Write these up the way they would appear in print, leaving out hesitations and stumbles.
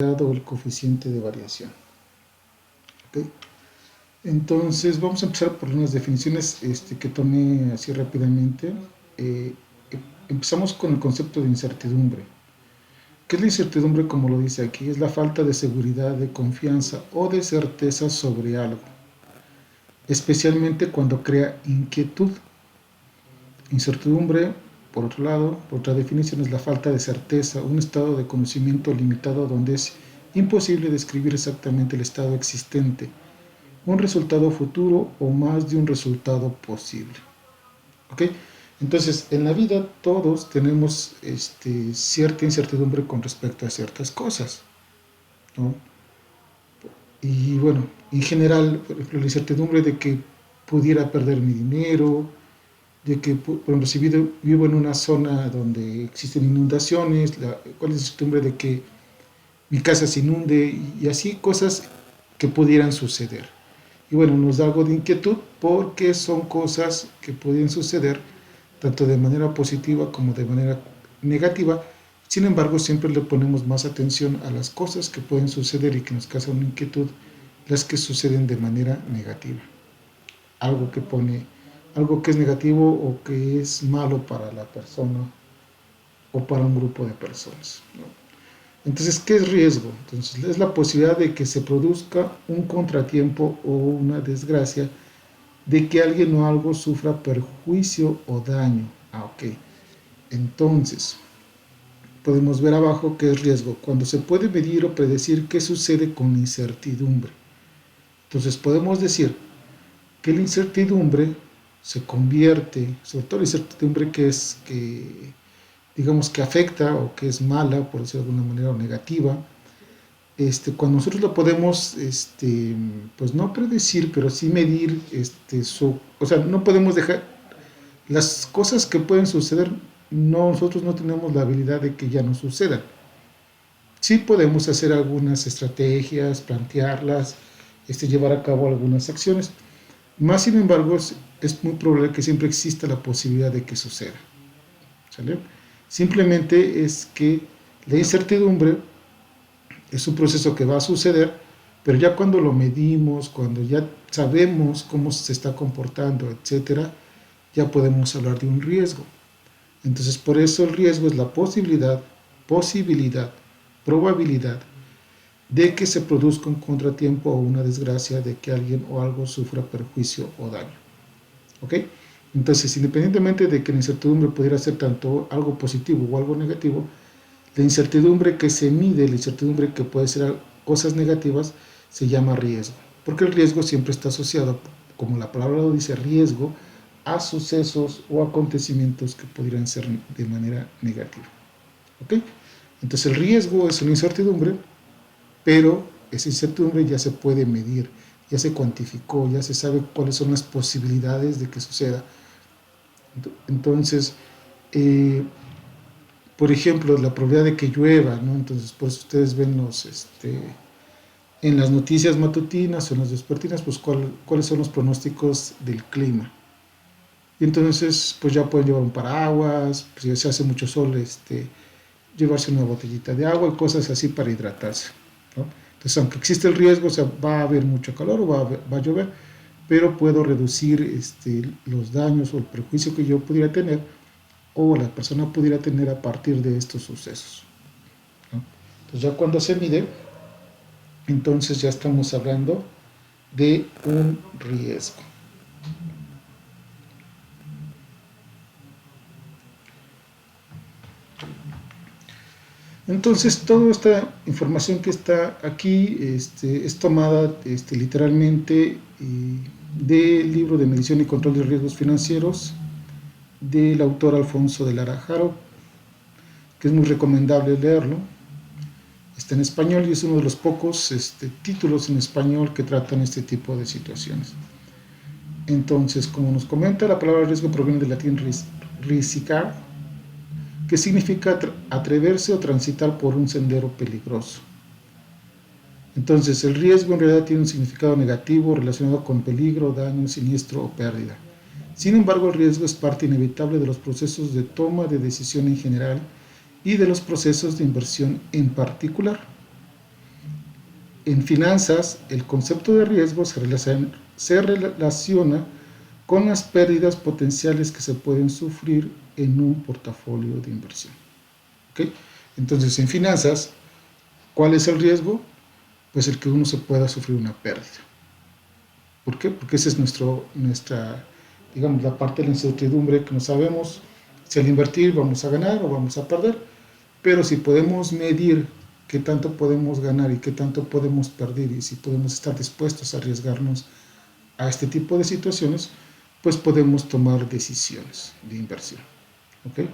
o el coeficiente de variación. ¿Okay? Entonces vamos a empezar por unas definiciones que tomé así rápidamente. Empezamos con el concepto de incertidumbre. ¿Qué es la incertidumbre? Como lo dice aquí, es la falta de seguridad, de confianza o de certeza sobre algo, especialmente cuando crea inquietud. Incertidumbre, por otro lado, por otra definición, es la falta de certeza, un estado de conocimiento limitado donde es imposible describir exactamente el estado existente, un resultado futuro o más de un resultado posible. ¿Ok? Entonces, en la vida todos tenemos cierta incertidumbre con respecto a ciertas cosas, ¿no? Y bueno, en general, por ejemplo, la incertidumbre de que pudiera perder mi dinero, de que, por ejemplo, si vivo en una zona donde existen inundaciones, cuál es la incertidumbre de que mi casa se inunde y así cosas que pudieran suceder. Y bueno, nos da algo de inquietud porque son cosas que pueden suceder tanto de manera positiva como de manera negativa. Sin embargo, siempre le ponemos más atención a las cosas que pueden suceder y que nos causan una inquietud, las que suceden de manera negativa. Algo que es negativo o que es malo para la persona o para un grupo de personas, ¿no? Entonces, ¿qué es riesgo? Entonces, es la posibilidad de que se produzca un contratiempo o una desgracia, de que alguien o algo sufra perjuicio o daño. Ok. Entonces, podemos ver abajo qué es riesgo, cuando se puede medir o predecir qué sucede con la incertidumbre. Entonces, podemos decir que la incertidumbre se convierte, sobre todo la incertidumbre que digamos que afecta o que es mala, por decirlo de alguna manera, o negativa, cuando nosotros lo podemos, pues no predecir, pero sí medir, o sea, no podemos dejar las cosas que pueden suceder, nosotros no tenemos la habilidad de que ya no sucedan. Sí podemos hacer algunas estrategias, plantearlas, llevar a cabo algunas acciones, más sin embargo es muy probable que siempre exista la posibilidad de que suceda. ¿Sale? Simplemente es que la incertidumbre es un proceso que va a suceder, pero ya cuando lo medimos, cuando ya sabemos cómo se está comportando, etcétera, ya podemos hablar de un riesgo. Entonces, por eso el riesgo es la posibilidad, probabilidad de que se produzca un contratiempo o una desgracia, de que alguien o algo sufra perjuicio o daño. ¿Ok? Entonces, independientemente de que la incertidumbre pudiera ser tanto algo positivo o algo negativo, la incertidumbre que se mide, la incertidumbre que puede ser cosas negativas, se llama riesgo. Porque el riesgo siempre está asociado, como la palabra lo dice, riesgo, a sucesos o acontecimientos que pudieran ser de manera negativa. ¿Ok? Entonces el riesgo es una incertidumbre, pero esa incertidumbre ya se puede medir, ya se cuantificó, ya se sabe cuáles son las posibilidades de que suceda. Entonces, por ejemplo, la probabilidad de que llueva, ¿no? Entonces, por eso ustedes ven en las noticias matutinas o en las vespertinas, pues cuáles son los pronósticos del clima. Y entonces, pues ya pueden llevar un paraguas, pues si se hace mucho sol, llevarse una botellita de agua y cosas así para hidratarse, ¿no? Entonces, aunque existe el riesgo, o sea, va a haber mucho calor o va a llover, pero puedo reducir los daños o el perjuicio que yo pudiera tener o la persona pudiera tener a partir de estos sucesos, ¿no? Entonces, ya cuando se mide, entonces ya estamos hablando de un riesgo. Entonces, toda esta información que está aquí es tomada literalmente del libro de Medición y Control de Riesgos Financieros del autor Alfonso de Lara Haro, que es muy recomendable leerlo. Está en español y es uno de los pocos títulos en español que tratan este tipo de situaciones. Entonces, como nos comenta, la palabra riesgo proviene del latín risicar, que significa atreverse o transitar por un sendero peligroso. Entonces, el riesgo en realidad tiene un significado negativo relacionado con peligro, daño, siniestro o pérdida. Sin embargo, el riesgo es parte inevitable de los procesos de toma de decisión en general y de los procesos de inversión en particular. en finanzas, el concepto de riesgo se relaciona con las pérdidas potenciales que se pueden sufrir en un portafolio de inversión. ¿Okay? Entonces, en finanzas, ¿cuál es el riesgo? Pues el que uno se pueda sufrir una pérdida. ¿Por qué? Porque esa es nuestra, digamos, la parte de la incertidumbre que no sabemos si al invertir vamos a ganar o vamos a perder, pero si podemos medir qué tanto podemos ganar y qué tanto podemos perder y si podemos estar dispuestos a arriesgarnos a este tipo de situaciones, pues podemos tomar decisiones de inversión. ¿Okay?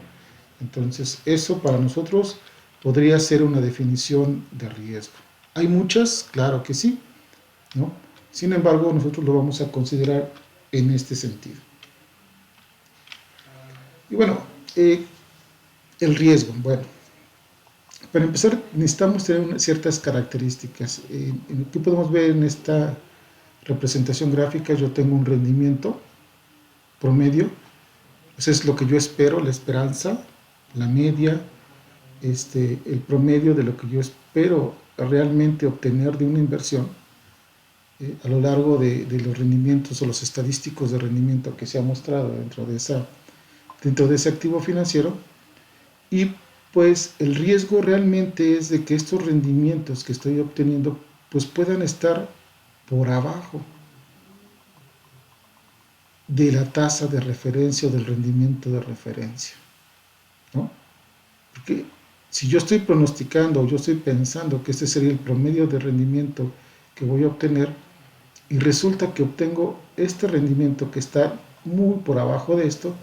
Entonces, eso para nosotros podría ser una definición de riesgo. ¿Hay muchas? Claro que sí, ¿no? Sin embargo, nosotros lo vamos a considerar en este sentido. Y bueno, el riesgo. Bueno, para empezar necesitamos tener ciertas características. ¿Qué podemos ver en esta representación gráfica? Yo tengo un rendimiento promedio, pues es lo que yo espero, la esperanza, la media, el promedio de lo que yo espero realmente obtener de una inversión a lo largo de los rendimientos o los estadísticos de rendimiento que se ha mostrado dentro de ese activo financiero. Y pues el riesgo realmente es de que estos rendimientos que estoy obteniendo pues puedan estar por abajo de la tasa de referencia o del rendimiento de referencia, ¿no? Porque si yo estoy pronosticando o yo estoy pensando que este sería el promedio de rendimiento que voy a obtener y resulta que obtengo este rendimiento que está muy por abajo de esto,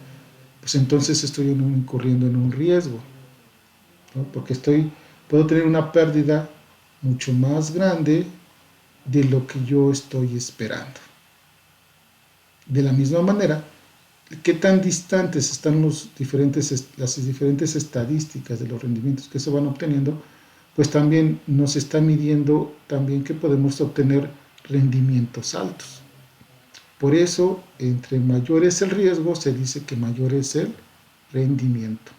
pues entonces estoy incurriendo en un riesgo, ¿no? Porque puedo tener una pérdida mucho más grande de lo que yo estoy esperando. De la misma manera, ¿qué tan distantes están las diferentes estadísticas de los rendimientos que se van obteniendo? Pues también nos está midiendo también que podemos obtener rendimientos altos. Por eso, entre mayor es el riesgo, se dice que mayor es el rendimiento.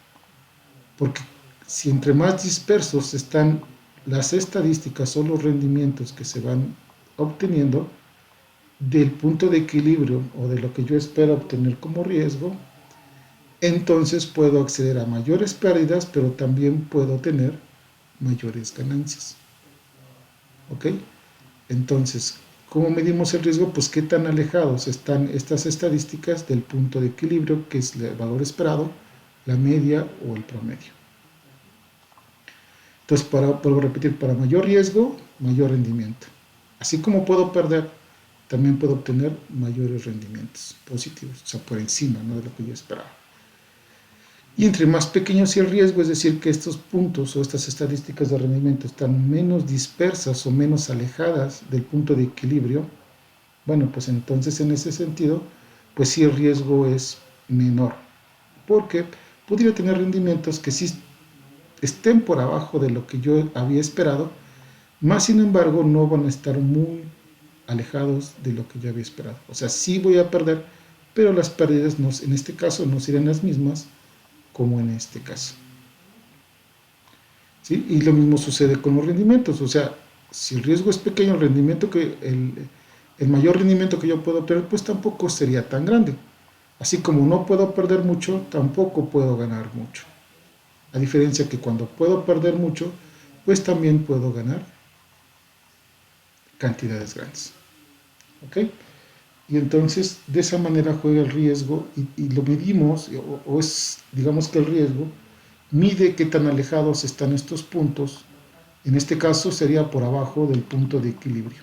Porque si entre más dispersos están las estadísticas o los rendimientos que se van obteniendo, del punto de equilibrio o de lo que yo espero obtener como riesgo, entonces puedo acceder a mayores pérdidas, pero también puedo tener mayores ganancias. ¿Ok? Entonces, ¿cómo medimos el riesgo? Pues qué tan alejados están estas estadísticas del punto de equilibrio, que es el valor esperado, la media o el promedio. Entonces, vuelvo a repetir, para mayor riesgo, mayor rendimiento. Así como puedo perder, también puedo obtener mayores rendimientos positivos, o sea, por encima, ¿no?, de lo que yo esperaba. Y entre más pequeño sea el riesgo, es decir, que estos puntos o estas estadísticas de rendimiento están menos dispersas o menos alejadas del punto de equilibrio, bueno, pues entonces en ese sentido, pues sí el riesgo es menor, porque podría tener rendimientos que sí estén por abajo de lo que yo había esperado, más sin embargo no van a estar muy alejados de lo que yo había esperado. O sea, sí voy a perder, pero las pérdidas en este caso no serían las mismas como en este caso. ¿Sí? Y lo mismo sucede con los rendimientos. O sea, si el riesgo es pequeño, el mayor rendimiento que yo puedo obtener, pues tampoco sería tan grande. Así como no puedo perder mucho, tampoco puedo ganar mucho. A diferencia que cuando puedo perder mucho, pues también puedo ganar cantidades grandes. ¿Ok? Y entonces de esa manera juega el riesgo y lo medimos, digamos que el riesgo mide qué tan alejados están estos puntos. En este caso sería por abajo del punto de equilibrio.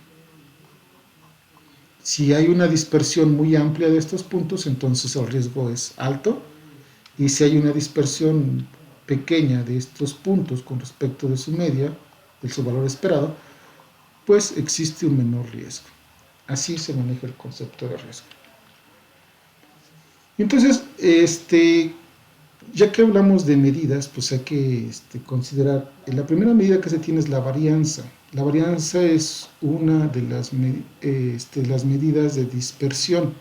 Si hay una dispersión muy amplia de estos puntos, entonces el riesgo es alto. Y si hay una dispersión pequeña de estos puntos con respecto de su media, de su valor esperado, pues existe un menor riesgo. Así se maneja el concepto de riesgo. Entonces, ya que hablamos de medidas, pues hay que considerar, la primera medida que se tiene es la varianza. La varianza es una de las medidas de dispersión.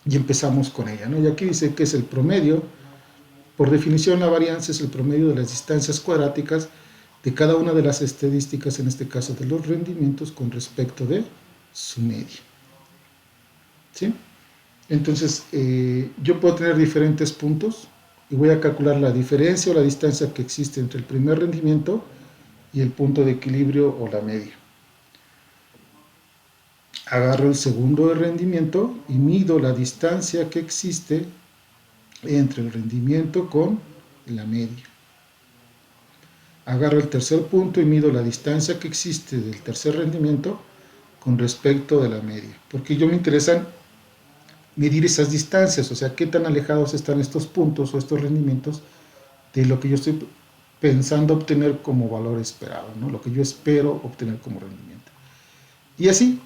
Y empezamos con ella, ¿no? Y aquí dice que es el promedio. Por definición, la varianza es el promedio de las distancias cuadráticas de cada una de las estadísticas, en este caso de los rendimientos, con respecto de su media. ¿Sí? Entonces, yo puedo tener diferentes puntos y voy a calcular la diferencia o la distancia que existe entre el primer rendimiento y el punto de equilibrio o la media. Agarro el segundo de rendimiento y mido la distancia que existe entre el rendimiento con la media. Agarro el tercer punto y mido la distancia que existe del tercer rendimiento con respecto de la media, porque yo me interesan medir esas distancias, o sea, qué tan alejados están estos puntos o estos rendimientos de lo que yo estoy pensando obtener como valor esperado, ¿no? Lo que yo espero obtener como rendimiento. Y así,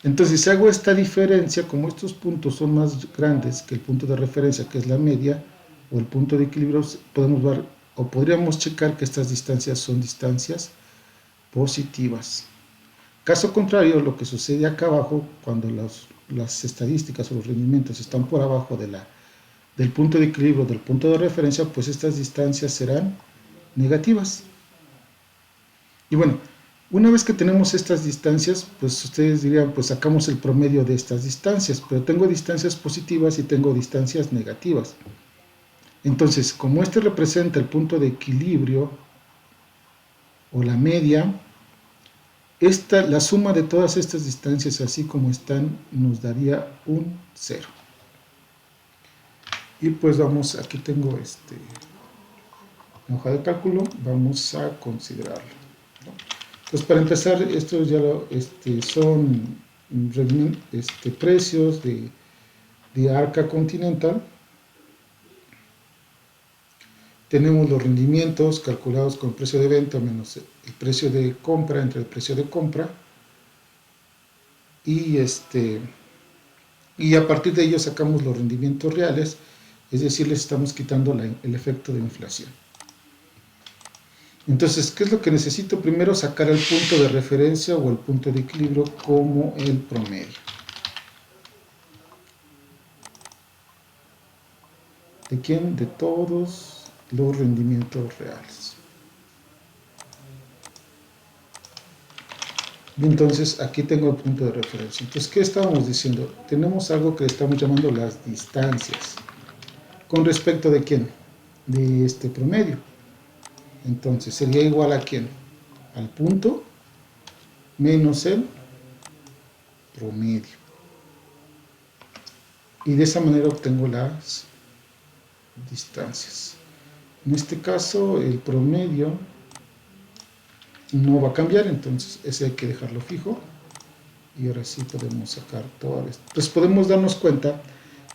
entonces si hago esta diferencia, como estos puntos son más grandes que el punto de referencia, que es la media, o el punto de equilibrio, podemos ver, o podríamos checar que estas distancias son distancias positivas. Caso contrario, lo que sucede acá abajo, cuando las estadísticas o los rendimientos están por abajo del punto de equilibrio, del punto de referencia, pues estas distancias serán negativas. Y bueno, una vez que tenemos estas distancias, pues ustedes dirían, pues sacamos el promedio de estas distancias, pero tengo distancias positivas y tengo distancias negativas. Entonces, como este representa el punto de equilibrio o la media, la suma de todas estas distancias, así como están, nos daría un 0. Y pues vamos, aquí tengo la hoja de cálculo, vamos a considerarlo, ¿no? Pues para empezar, estos ya son precios de Arca Continental. Tenemos los rendimientos calculados con el precio de venta menos el precio de compra entre el precio de compra. Y a partir de ello sacamos los rendimientos reales, es decir, les estamos quitando el efecto de inflación. Entonces, ¿qué es lo que necesito? Primero sacar el punto de referencia o el punto de equilibrio como el promedio. ¿De quién? De todos los rendimientos reales. Y entonces aquí tengo el punto de referencia. Entonces, ¿qué estábamos diciendo? Tenemos algo que estamos llamando las distancias. ¿Con respecto de quién? De este promedio. Entonces, sería igual a quién? Al punto menos el promedio. Y de esa manera obtengo las distancias. En este caso, el promedio no va a cambiar, entonces ese hay que dejarlo fijo. Y ahora sí podemos sacar todo esto. Entonces podemos darnos cuenta,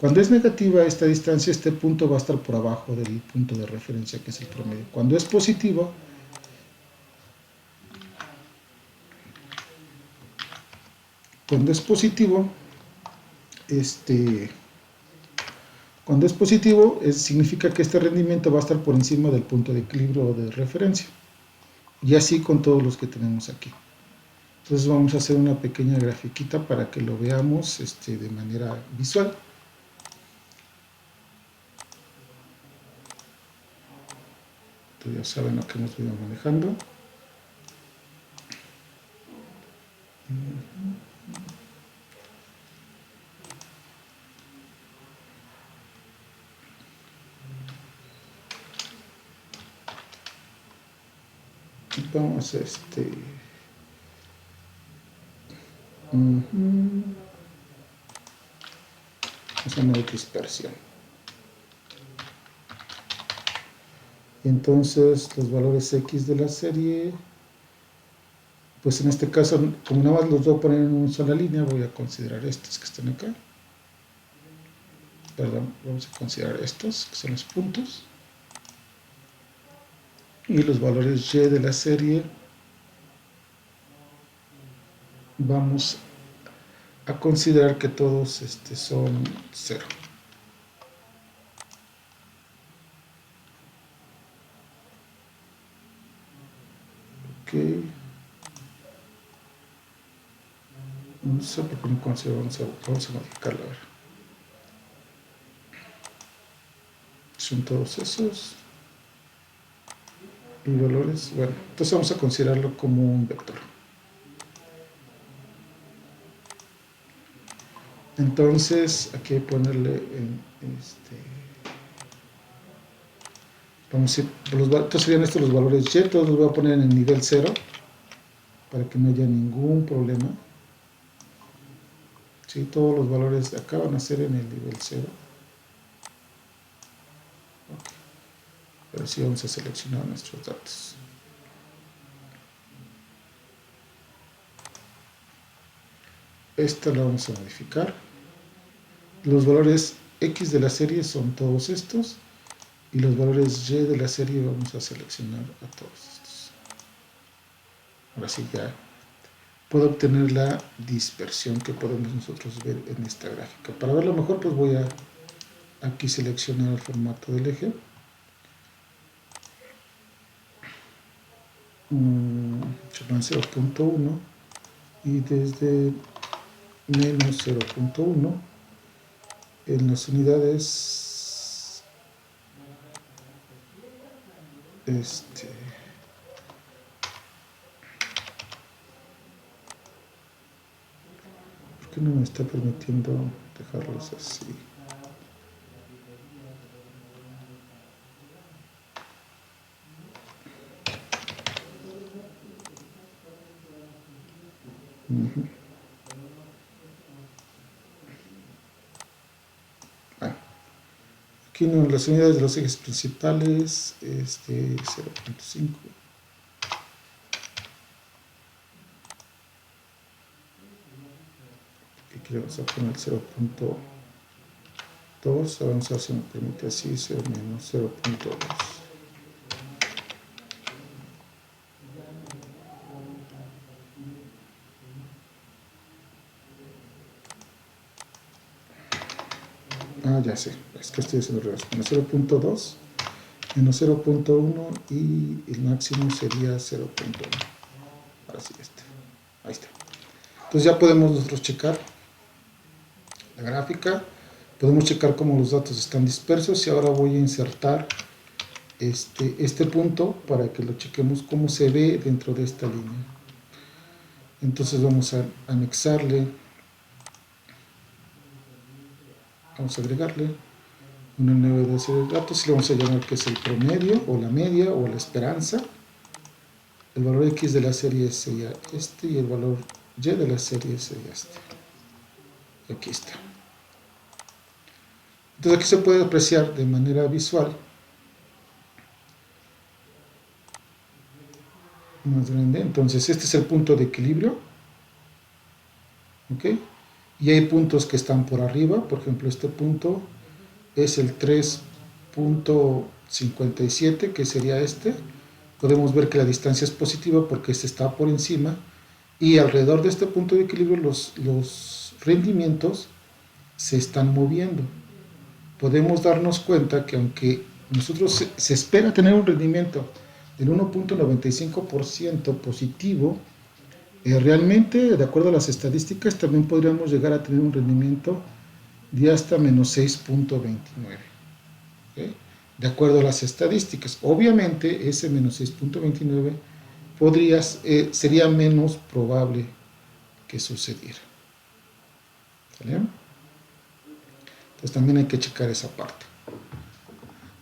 cuando es negativa esta distancia, este punto va a estar por abajo del punto de referencia, que es el promedio. Cuando es positivo, significa que este rendimiento va a estar por encima del punto de equilibrio o de referencia. Y así con todos los que tenemos aquí. Entonces vamos a hacer una pequeña grafiquita para que lo veamos de manera visual. Entonces ya saben lo que hemos venido manejando. Vamos a zona de dispersión. Entonces los valores X de la serie, pues en este caso, como nada más los voy a poner en una sola línea, voy a considerar estos que están acá. Perdón, vamos a considerar estos, que son los puntos. Y los valores Y de la serie, vamos a considerar que todos son 0. Ok. No sé por qué no considero, vamos a modificarlo ahora. Son todos esos. y valores, bueno, entonces vamos a considerarlo como un vector. Entonces aquí hay que ponerle vamos a ir, entonces serían estos los valores y, todos los voy a poner en el nivel 0 para que no haya ningún problema. ¿Sí? Todos los valores de acá van a ser en el nivel 0. Okay. Ahora sí vamos a seleccionar nuestros datos. Esta la vamos a modificar. Los valores X de la serie son todos estos. Y los valores Y de la serie vamos a seleccionar a todos estos. Ahora sí ya puedo obtener la dispersión que podemos nosotros ver en esta gráfica. Para verlo mejor, pues voy a aquí seleccionar el formato del eje. Llaman 0.1 y desde menos 0.1 en las unidades ¿por qué no me está permitiendo dejarlos así? Aquí no, las unidades de los ejes principales, 0.5. Aquí vamos a poner 0.2. Vamos a ver si me permite así, 0 menos 0.2. Ya sé, es que estoy haciendo revés. Menos 0.2, menos 0.1 y el máximo sería 0.1. Ahora sí, ahí está. Entonces ya podemos nosotros checar la gráfica, podemos checar cómo los datos están dispersos y ahora voy a insertar este punto para que lo chequemos cómo se ve dentro de esta línea. Entonces vamos a anexarle, vamos a agregarle una nueva base de datos y le vamos a llamar que es el promedio o la media o la esperanza. El valor X de la serie sería este y el valor Y de la serie sería este. Aquí está. Entonces aquí se puede apreciar de manera visual más grande. Entonces este es el punto de equilibrio. ¿Ok? Y hay puntos que están por arriba. Por ejemplo, este punto es el 3.57, que sería este. Podemos ver que la distancia es positiva porque este está por encima. Y alrededor de este punto de equilibrio los rendimientos se están moviendo. Podemos darnos cuenta que aunque nosotros se espera tener un rendimiento del 1.95% positivo, realmente, de acuerdo a las estadísticas, también podríamos llegar a tener un rendimiento de hasta menos 6.29. ¿Okay? De acuerdo a las estadísticas. Obviamente, ese menos 6.29 sería menos probable que sucediera. ¿Vale? Entonces también hay que checar esa parte.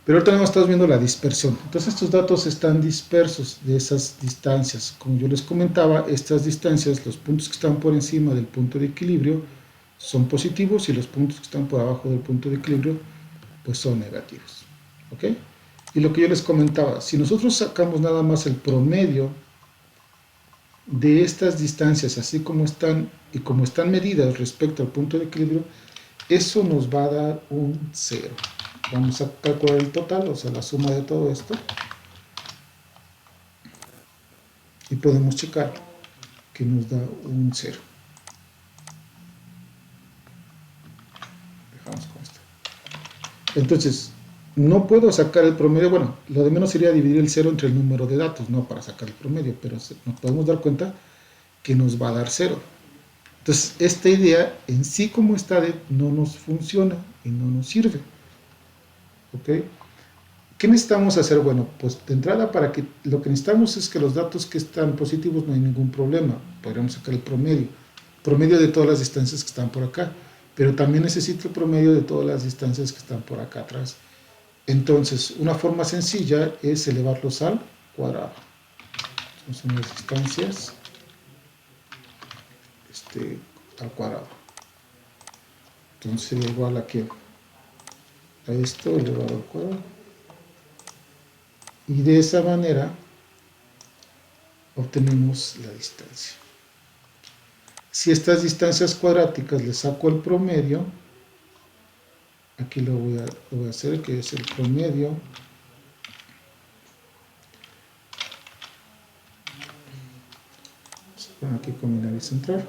Pero ahorita no estamos viendo la dispersión. Entonces estos datos están dispersos de esas distancias. Como yo les comentaba, estas distancias, los puntos que están por encima del punto de equilibrio son positivos y los puntos que están por abajo del punto de equilibrio pues son negativos. ¿Ok? Y lo que yo les comentaba, si nosotros sacamos nada más el promedio de estas distancias, así como están y como están medidas respecto al punto de equilibrio, eso nos va a dar un 0. Vamos a calcular el total, o sea, la suma de todo esto. Y podemos checar que nos da un 0. Dejamos con esto. Entonces, no puedo sacar el promedio. Bueno, lo de menos sería dividir el 0 entre el número de datos, no para sacar el promedio, pero nos podemos dar cuenta que nos va a dar 0. Entonces, esta idea en sí como está no nos funciona y no nos sirve. ¿Ok? ¿Qué necesitamos hacer? Bueno, pues de entrada lo que necesitamos es que los datos que están positivos no hay ningún problema. Podríamos sacar el promedio de todas las distancias que están por acá, pero también necesito el promedio de todas las distancias que están por acá atrás. Entonces, una forma sencilla es elevarlos al cuadrado. Son las distancias al cuadrado. Entonces sería igual a esto elevado al cuadrado. Y de esa manera obtenemos la distancia. Si estas distancias cuadráticas le saco el promedio, aquí lo voy a hacer, que es el promedio aquí con mi nariz central.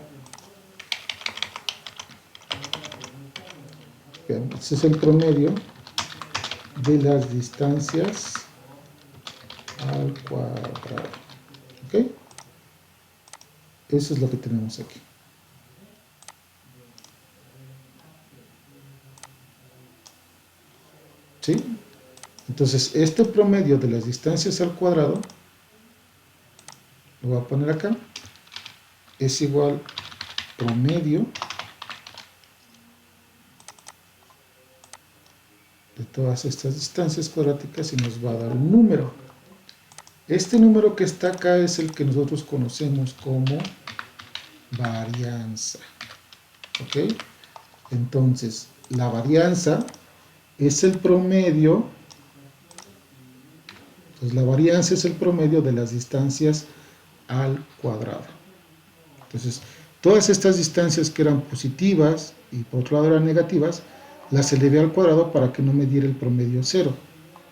Bien, este es el promedio de las distancias al cuadrado. ¿Ok? Eso es lo que tenemos aquí. ¿Sí? Entonces, este promedio de las distancias al cuadrado, lo voy a poner acá, es igual promedio de todas estas distancias cuadráticas y nos va a dar un número. Este número que está acá es el que nosotros conocemos como varianza. ¿Ok? Entonces, la varianza es el promedio. Entonces, la varianza es el promedio de las distancias al cuadrado. Entonces, todas estas distancias que eran positivas y por otro lado eran negativas, las elevé al cuadrado para que no me diera el promedio 0,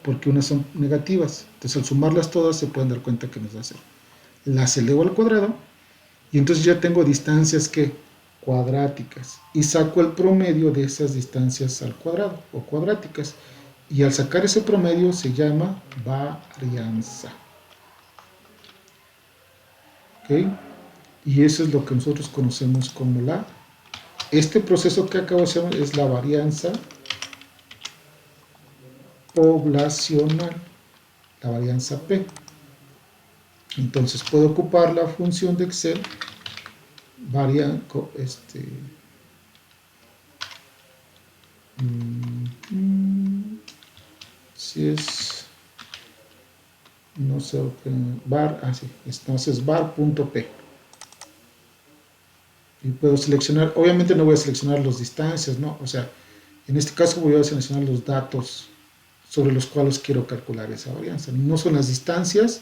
porque unas son negativas. Entonces, al sumarlas todas se pueden dar cuenta que nos da 0. Las elevo al cuadrado y entonces ya tengo distancias que cuadráticas y saco el promedio de esas distancias al cuadrado o cuadráticas, y al sacar ese promedio se llama varianza. ¿Ok? Y eso es lo que nosotros conocemos como este proceso que acabo de hacer es la varianza poblacional, la varianza P. Entonces puedo ocupar la función de Excel si es no sé bar, sí, entonces bar.p y puedo seleccionar, obviamente no voy a seleccionar las distancias, ¿no? O sea, en este caso voy a seleccionar los datos sobre los cuales quiero calcular esa varianza. No son las distancias,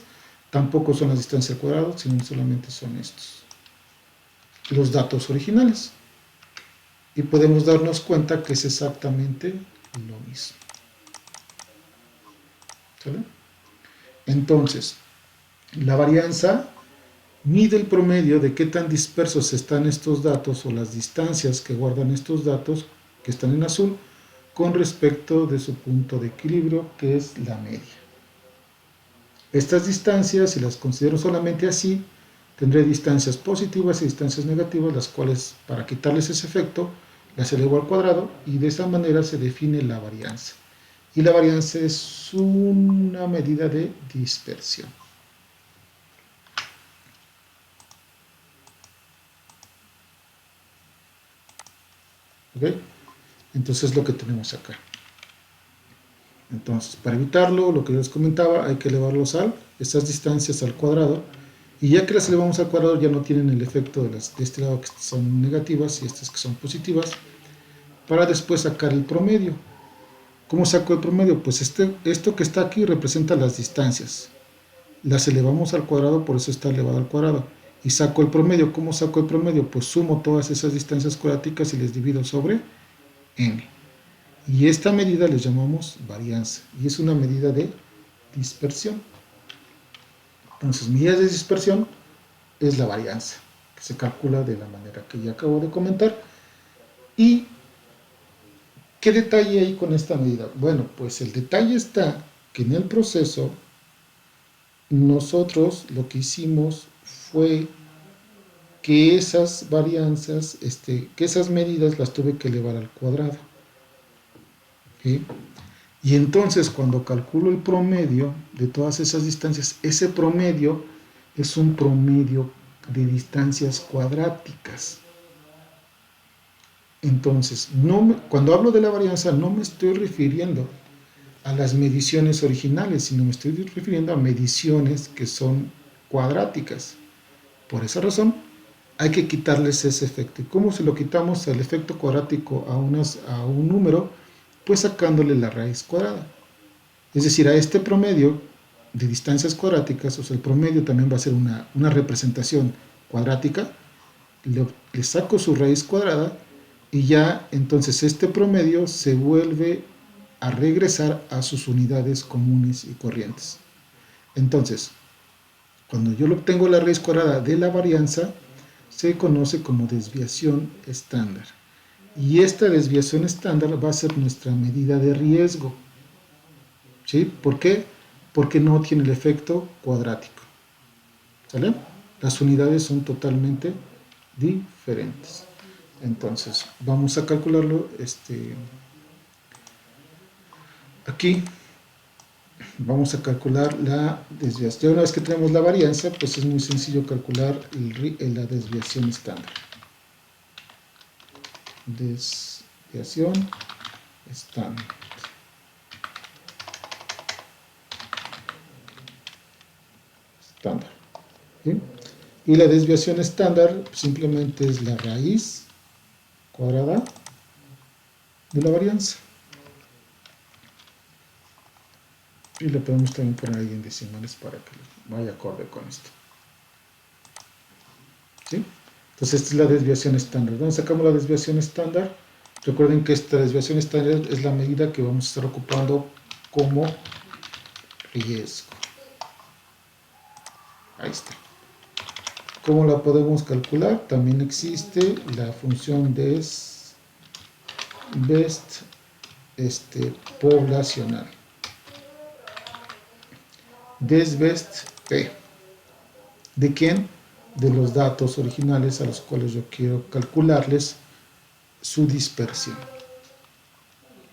tampoco son las distancias al cuadrado, sino solamente son estos, los datos originales. Y podemos darnos cuenta que es exactamente lo mismo. ¿Sale? Entonces, la varianza mide el promedio de qué tan dispersos están estos datos o las distancias que guardan estos datos que están en azul con respecto de su punto de equilibrio, que es la media. Estas distancias, si las considero solamente así, tendré distancias positivas y distancias negativas, las cuales, para quitarles ese efecto, las elevo al cuadrado y de esa manera se define la varianza. Y la varianza es una medida de dispersión. ¿Ok? Entonces es lo que tenemos acá. Entonces, para evitarlo, lo que yo les comentaba, hay que elevarlos estas distancias al cuadrado, y ya que las elevamos al cuadrado ya no tienen el efecto de este lado que son negativas y estas que son positivas, para después sacar el promedio. ¿Cómo saco el promedio? Pues esto que está aquí representa las distancias. Las elevamos al cuadrado, por eso está elevado al cuadrado. Y saco el promedio. ¿Cómo saco el promedio? Pues sumo todas esas distancias cuadráticas y les divido sobre n. Y esta medida les llamamos varianza. Y es una medida de dispersión. Entonces, medida de dispersión es la varianza, que se calcula de la manera que ya acabo de comentar. ¿Y qué detalle hay con esta medida? Bueno, pues el detalle está que en el proceso nosotros lo que hicimos fue que esas varianzas, que esas medidas las tuve que elevar al cuadrado. ¿Sí? Y entonces cuando calculo el promedio de todas esas distancias, ese promedio es un promedio de distancias cuadráticas. Entonces, cuando hablo de la varianza no me estoy refiriendo a las mediciones originales, sino me estoy refiriendo a mediciones que son cuadráticas. Por esa razón, hay que quitarles ese efecto. ¿Y cómo se lo quitamos el efecto cuadrático a un número? Pues sacándole la raíz cuadrada. Es decir, a este promedio de distancias cuadráticas, o sea, el promedio también va a ser una representación cuadrática, le saco su raíz cuadrada y ya entonces este promedio se vuelve a regresar a sus unidades comunes y corrientes. Entonces, cuando yo obtengo la raíz cuadrada de la varianza, se conoce como desviación estándar. Y esta desviación estándar va a ser nuestra medida de riesgo. ¿Sí? ¿Por qué? Porque no tiene el efecto cuadrático. ¿Sale? Las unidades son totalmente diferentes. Entonces, vamos a calcularlo. Aquí vamos a calcular la desviación. Ya una vez que tenemos la varianza, pues es muy sencillo calcular la desviación estándar. Desviación estándar. ¿Sí? Y la desviación estándar simplemente es la raíz cuadrada de la varianza. Y le podemos también poner ahí en decimales para que vaya acorde con esto. ¿Sí? Entonces esta es la desviación estándar. ¿Dónde sacamos la desviación estándar? Recuerden que esta desviación estándar es la medida que vamos a estar ocupando como riesgo. Ahí está. ¿Cómo la podemos calcular? También existe la función best poblacional. Desbest P. ¿De quién? De los datos originales a los cuales yo quiero calcularles su dispersión.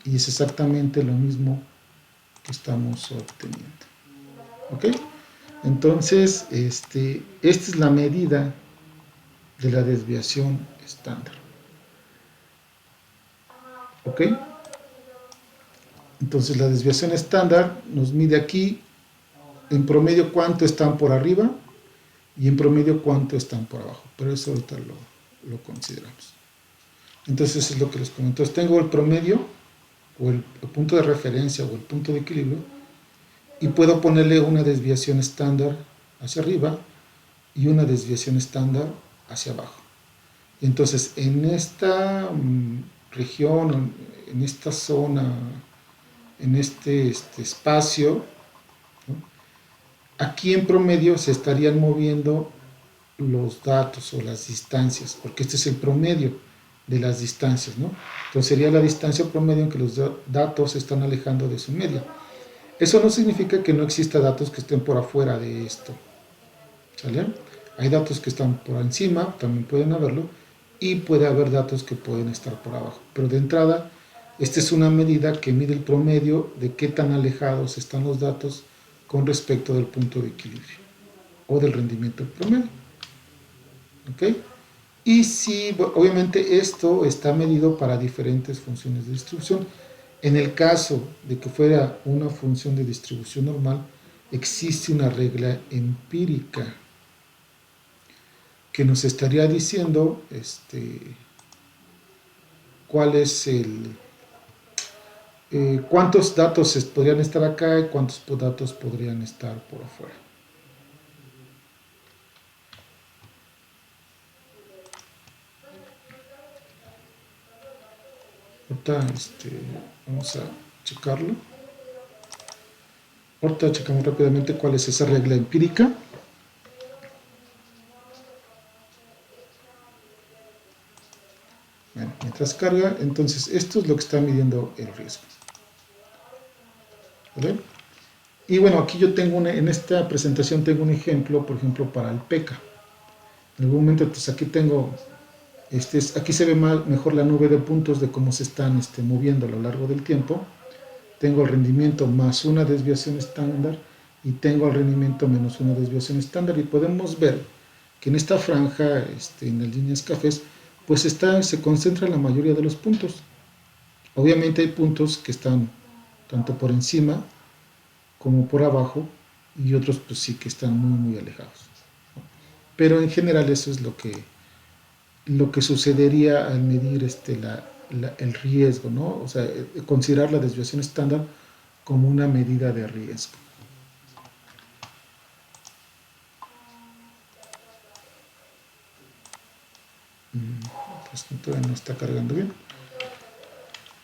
Y es exactamente lo mismo que estamos obteniendo. ¿Ok? Entonces, esta es la medida de la desviación estándar. ¿Ok? Entonces, la desviación estándar nos mide aquí en promedio cuánto están por arriba y en promedio cuánto están por abajo. Pero eso ahorita lo consideramos. Entonces, es lo que les comento. Entonces, tengo el promedio o el punto de referencia o el punto de equilibrio y puedo ponerle una desviación estándar hacia arriba y una desviación estándar hacia abajo. Entonces, en esta región, en esta zona, en este espacio, ¿no? Aquí en promedio se estarían moviendo los datos o las distancias, porque este es el promedio de las distancias, ¿no? Entonces sería la distancia promedio en que los datos se están alejando de su media. Eso no significa que no exista datos que estén por afuera de esto, ¿sale? Hay datos que están por encima, también pueden haberlo, y puede haber datos que pueden estar por abajo. Pero de entrada, esta es una medida que mide el promedio de qué tan alejados están los datos con respecto del punto de equilibrio o del rendimiento promedio. ¿Ok? Y si, obviamente, esto está medido para diferentes funciones de distribución. En el caso de que fuera una función de distribución normal, existe una regla empírica que nos estaría diciendo cuál es cuántos datos podrían estar acá y cuántos datos podrían estar por afuera. Ahorita vamos a checarlo. Ahorita checamos rápidamente cuál es esa regla empírica. Bueno, mientras carga, entonces esto es lo que está midiendo el riesgo. ¿Vale? Y bueno, aquí yo tengo en esta presentación tengo un ejemplo, por ejemplo, para el PECA. En algún momento, entonces aquí tengo, aquí se ve mejor la nube de puntos de cómo se están moviendo a lo largo del tiempo. tengo el rendimiento más una desviación estándar y tengo el rendimiento menos una desviación estándar, y podemos ver que en esta franja, en las líneas cafés, pues se concentra la mayoría de los puntos. Obviamente hay puntos que están tanto por encima como por abajo, y otros pues sí que están muy alejados. Pero en general eso es lo que sucedería al medir el riesgo, ¿no? O sea, considerar la desviación estándar como una medida de riesgo. Pues todavía no está cargando bien.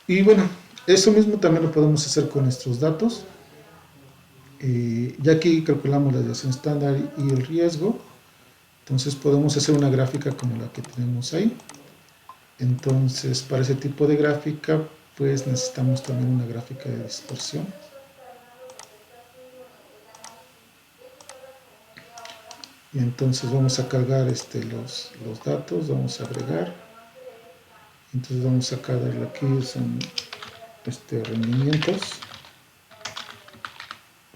Y bueno, eso mismo también lo podemos hacer con nuestros datos. Ya aquí calculamos la desviación estándar y el riesgo. Entonces podemos hacer una gráfica como la que tenemos ahí. Entonces, para ese tipo de gráfica, pues necesitamos también una gráfica de distorsión. Y entonces vamos a cargar los datos, vamos a agregar. Entonces vamos a cargarle aquí, son rendimientos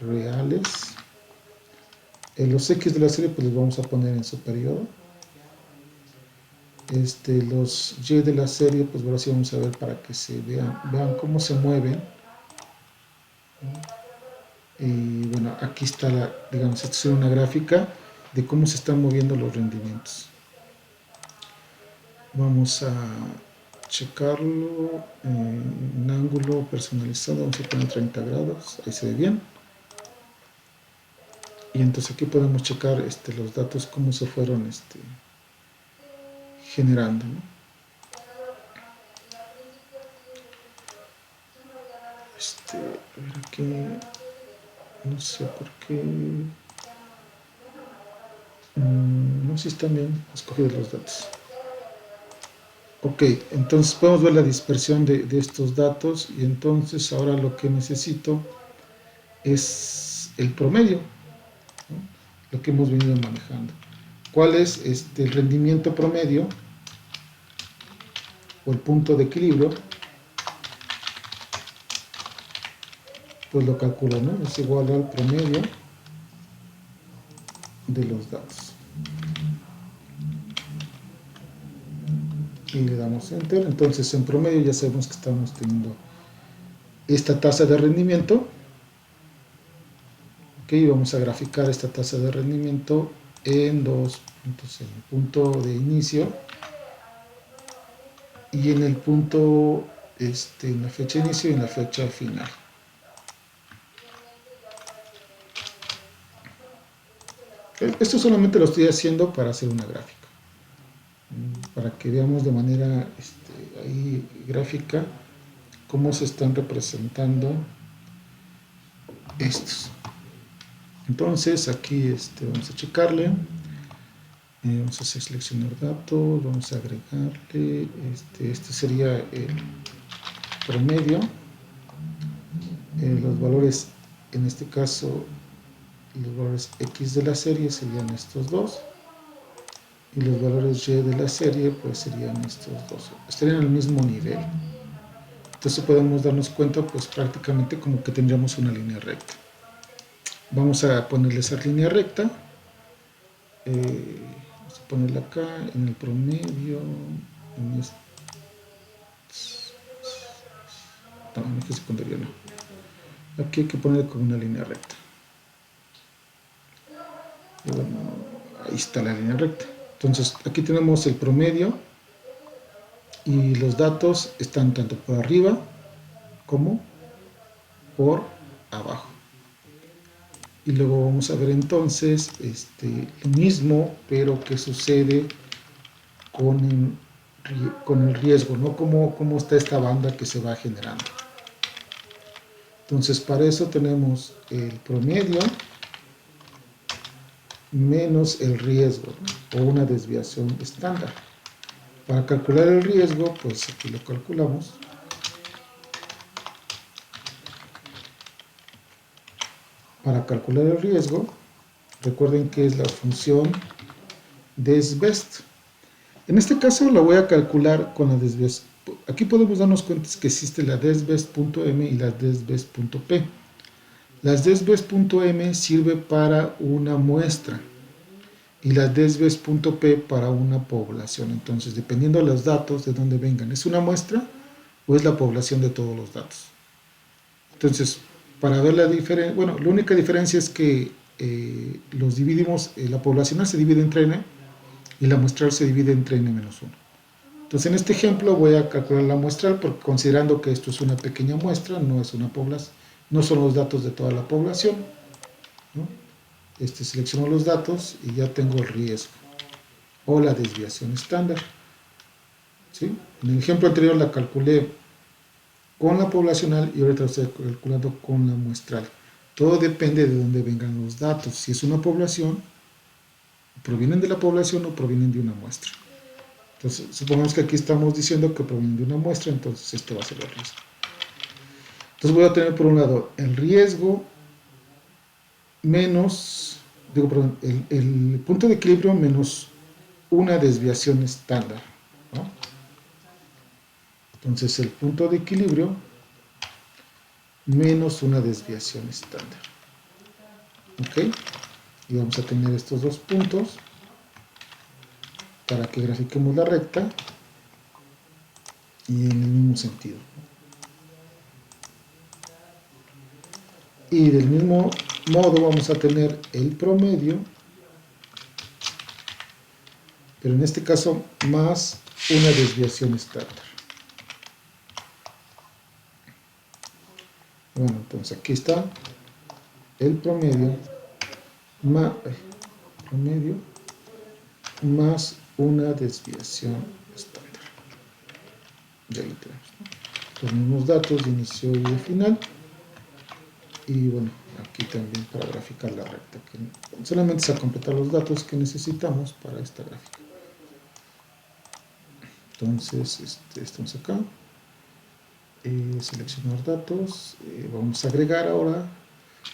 reales. Los X de la serie pues los vamos a poner en su periodo. Los Y de la serie pues ahora sí vamos a ver para que se vean cómo se mueven. Y bueno, aquí está digamos, esta es una gráfica de cómo se están moviendo los rendimientos. Vamos a checarlo en ángulo personalizado, vamos a poner 30 grados, ahí se ve bien. Y entonces aquí podemos checar los datos, cómo se fueron generando, ¿no? A ver aquí, no sé por qué, no sé si están bien escogidos los datos. Ok, entonces podemos ver la dispersión de estos datos, y entonces ahora lo que necesito es el promedio, ¿no? Lo que hemos venido manejando. ¿Cuál es el rendimiento promedio o el punto de equilibrio? Pues lo calculo, ¿no? Es igual al promedio de los datos. Y le damos enter. Entonces en promedio ya sabemos que estamos teniendo esta tasa de rendimiento. Ok, vamos a graficar esta tasa de rendimiento en dos puntos: en el punto de inicio y en el punto, en la fecha de inicio y en la fecha final. Esto solamente lo estoy haciendo para hacer una gráfica, para que veamos de manera ahí gráfica cómo se están representando estos. Entonces aquí vamos a checarle, vamos a seleccionar datos, vamos a agregarle, este sería el promedio, los valores, en este caso los valores X de la serie serían estos dos, y los valores Y de la serie pues serían estos dos, estarían al mismo nivel. Entonces podemos darnos cuenta pues prácticamente como que tendríamos una línea recta. Vamos a ponerle esa línea recta, vamos a ponerla acá en el promedio, en no, que secundaria no, aquí hay que ponerle como una línea recta. Y bueno, ahí está la línea recta. Entonces aquí tenemos el promedio y los datos están tanto por arriba como por abajo. Y luego vamos a ver entonces lo mismo, pero que sucede con el riesgo, ¿no? Cómo está esta banda que se va generando. Entonces para eso tenemos el promedio menos el riesgo, ¿no? O una desviación estándar. Para calcular el riesgo, pues aquí lo calculamos. Para calcular el riesgo, recuerden que es la función desbest. En este caso lo voy a calcular con la aquí podemos darnos cuenta que existe la desbest.m y la desbest.p. Las desbest.m sirve para una muestra y la desbest.p para una población. Entonces, dependiendo de los datos de dónde vengan, ¿es una muestra o es la población de todos los datos? Entonces, para ver la diferencia, bueno, la única diferencia es que los dividimos, la poblacional se divide entre n y la muestral se divide entre n-1. Entonces, en este ejemplo voy a calcular la muestral porque considerando que esto es una pequeña muestra, no es una población, no son los datos de toda la población, ¿no? Selecciono los datos y ya tengo el riesgo o la desviación estándar, ¿sí? En el ejemplo anterior la calculé con la poblacional y ahorita estoy calculando con la muestral. Todo depende de dónde vengan los datos. Si es una población, provienen de la población o provienen de una muestra. Entonces, supongamos que aquí estamos diciendo que provienen de una muestra, entonces esto va a ser el riesgo. Entonces voy a tener por un lado el riesgo menos, el punto de equilibrio menos una desviación estándar, ¿no? Entonces el punto de equilibrio menos una desviación estándar. ¿Ok? Y vamos a tener estos dos puntos para que grafiquemos la recta y en el mismo sentido. Y del mismo modo vamos a tener el promedio, pero en este caso más una desviación estándar. Bueno, entonces aquí está el promedio más una desviación estándar. Ya lo tenemos, ¿no? Los mismos datos de inicio y de final. Y bueno, aquí también para graficar la recta, que solamente es a completar los datos que necesitamos para esta gráfica. Entonces, estamos acá. Seleccionar datos. Vamos a agregar ahora.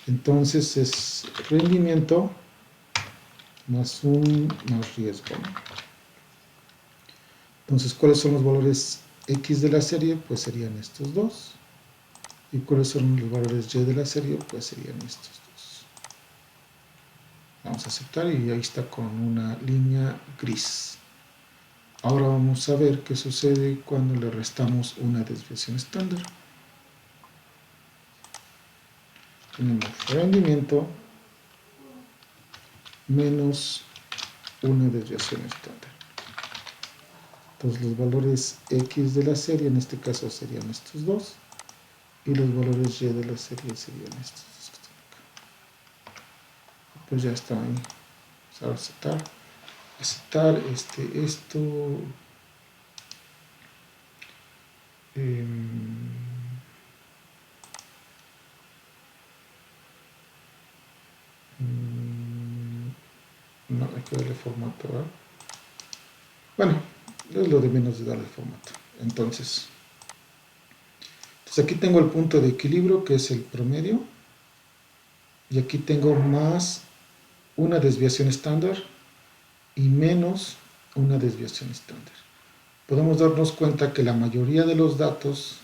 Entonces es rendimiento más riesgo, ¿no? Entonces, ¿cuáles son los valores X de la serie? Pues serían estos dos. ¿Y cuáles son los valores Y de la serie? Pues serían estos dos. Vamos a aceptar y ahí está con una línea gris. Ahora vamos a ver qué sucede cuando le restamos una desviación estándar. Tenemos rendimiento menos una desviación estándar. Entonces los valores X de la serie en este caso serían estos dos. Y los valores Y de la serie serían estos dos que están acá. Pues ya está ahí. Vamos a aceptar. Esto. No, hay que darle formato, ¿verdad? Bueno, es lo de menos de darle formato. Entonces aquí tengo el punto de equilibrio, que es el promedio. Y aquí tengo más una desviación estándar y menos una desviación estándar. Podemos darnos cuenta que la mayoría de los datos,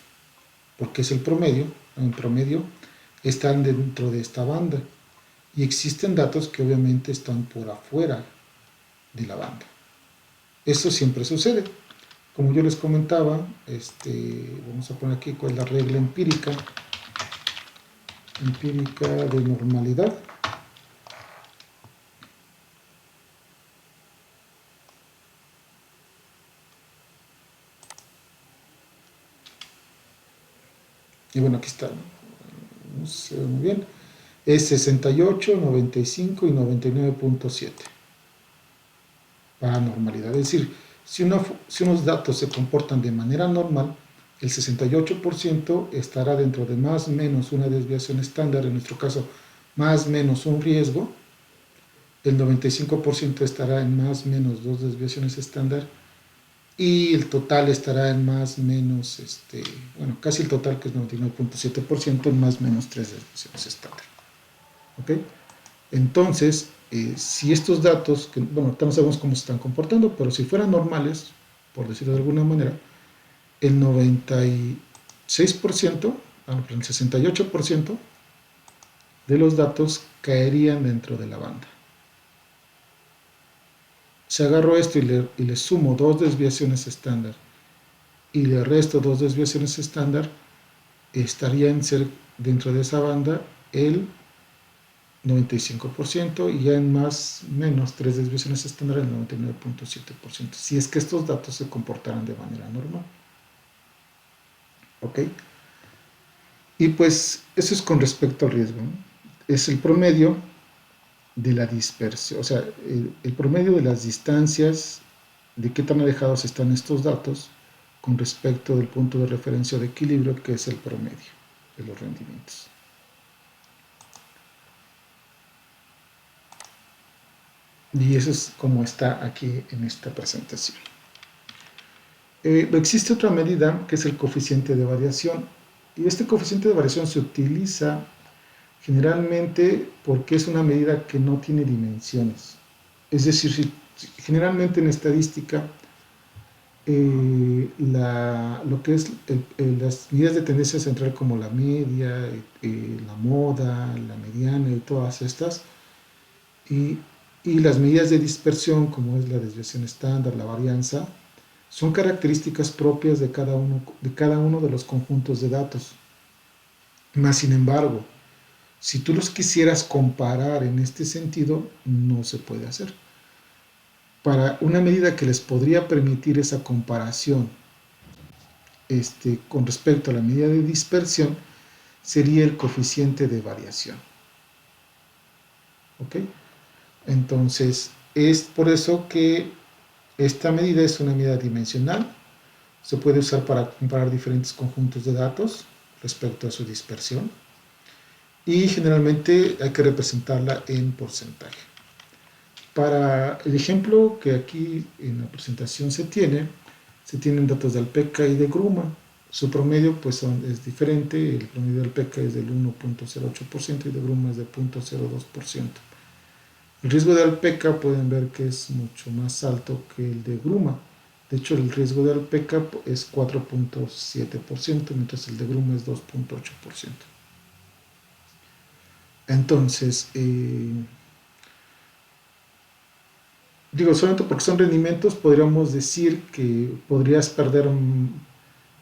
porque es el promedio, en promedio, están dentro de esta banda. Y existen datos que obviamente están por afuera de la banda. Eso siempre sucede. Como yo les comentaba, vamos a poner aquí cuál es la regla empírica de normalidad. Y bueno, aquí está, no se ve muy bien, es 68, 95 y 99.7 para normalidad. Es decir, si unos datos se comportan de manera normal, el 68% estará dentro de más o menos una desviación estándar, en nuestro caso más o menos un riesgo, el 95% estará en más o menos dos desviaciones estándar y el total estará en más o menos, bueno, casi el total, que es 99.7%, en más o menos tres desviaciones estándar. ¿Ok? Entonces, si estos datos, bueno, no sabemos cómo se están comportando, pero si fueran normales, por decirlo de alguna manera, el 96%, el 68% de los datos caerían dentro de la banda. Si agarro esto y le sumo dos desviaciones estándar y le resto dos desviaciones estándar, estarían dentro de esa banda el 95% y ya en más menos tres desviaciones estándar el 99.7%, si es que estos datos se comportaran de manera normal. ¿Ok? Y pues eso es con respecto al riesgo, ¿no? Es el promedio de la dispersión, o sea, el promedio de las distancias, de qué tan alejados están estos datos con respecto del punto de referencia de equilibrio, que es el promedio de los rendimientos. Y eso es como está aquí en esta presentación. Existe otra medida que es el coeficiente de variación. Y este coeficiente de variación se utiliza generalmente porque es una medida que no tiene dimensiones. Es decir, generalmente en estadística, lo que es las medidas de tendencia central como la media, la moda, la mediana y todas estas, y, y las medidas de dispersión como es la desviación estándar, la varianza, son características propias de cada uno de los conjuntos de datos. Más sin embargo, si tú los quisieras comparar en este sentido, no se puede hacer. Para una medida que les podría permitir esa comparación con respecto a la medida de dispersión, sería el coeficiente de variación. ¿Ok? Entonces, es por eso que esta medida es una medida dimensional. Se puede usar para comparar diferentes conjuntos de datos respecto a su dispersión. Y generalmente hay que representarla en porcentaje. Para el ejemplo que aquí en la presentación se tienen datos de Alpeca y de Gruma. Su promedio pues es diferente, el promedio de Alpeca es del 1.08% y de Gruma es de 0.02%. El riesgo de Alpeca pueden ver que es mucho más alto que el de Gruma. De hecho, el riesgo de Alpeca es 4.7%, mientras el de Gruma es 2.8%. Entonces, solamente porque son rendimientos, podríamos decir que podrías perder,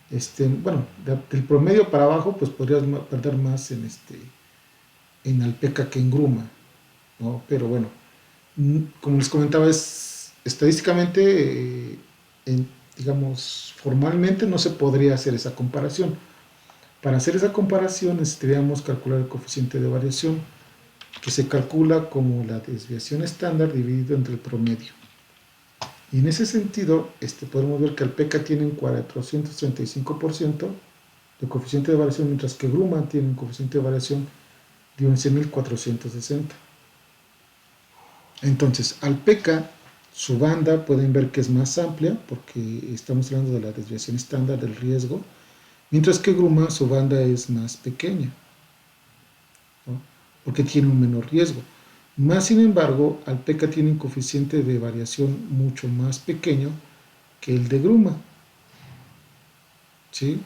del promedio para abajo, pues podrías perder más en Alpeca que en Gruma, ¿no? Pero bueno, como les comentaba, estadísticamente, digamos, formalmente no se podría hacer esa comparación. Para hacer esa comparación necesitaríamos calcular el coeficiente de variación, que se calcula como la desviación estándar dividido entre el promedio. Y en ese sentido, podemos ver que Alpeca tiene un 435% de coeficiente de variación, mientras que Gruma tiene un coeficiente de variación de 11.460. Entonces, Alpeca, su banda, pueden ver que es más amplia, porque estamos hablando de la desviación estándar del riesgo, mientras que Gruma, su banda es más pequeña, ¿no? Porque tiene un menor riesgo. Más sin embargo, Alpeca tiene un coeficiente de variación mucho más pequeño que el de Gruma, ¿sí?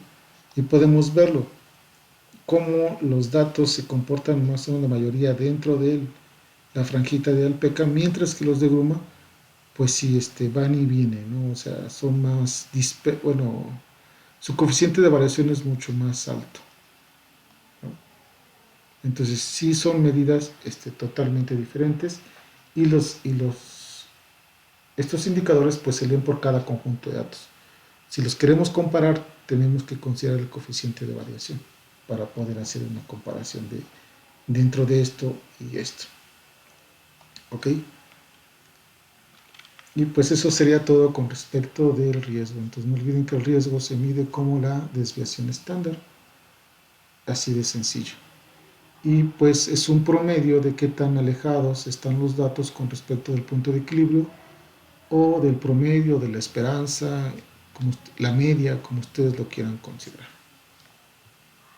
Y podemos verlo, cómo los datos se comportan más o menos la mayoría dentro de la franjita de Alpeca, mientras que los de Gruma, pues sí, van y vienen, ¿no? O sea, son más, su coeficiente de variación es mucho más alto, ¿no? Entonces sí son medidas totalmente diferentes y estos indicadores pues se leen por cada conjunto de datos. Si los queremos comparar, tenemos que considerar el coeficiente de variación para poder hacer una comparación dentro de esto y esto. ¿Ok? Y pues eso sería todo con respecto del riesgo. Entonces no olviden que el riesgo se mide como la desviación estándar. Así de sencillo. Y pues es un promedio de qué tan alejados están los datos con respecto del punto de equilibrio o del promedio, de la esperanza, la media, como ustedes lo quieran considerar.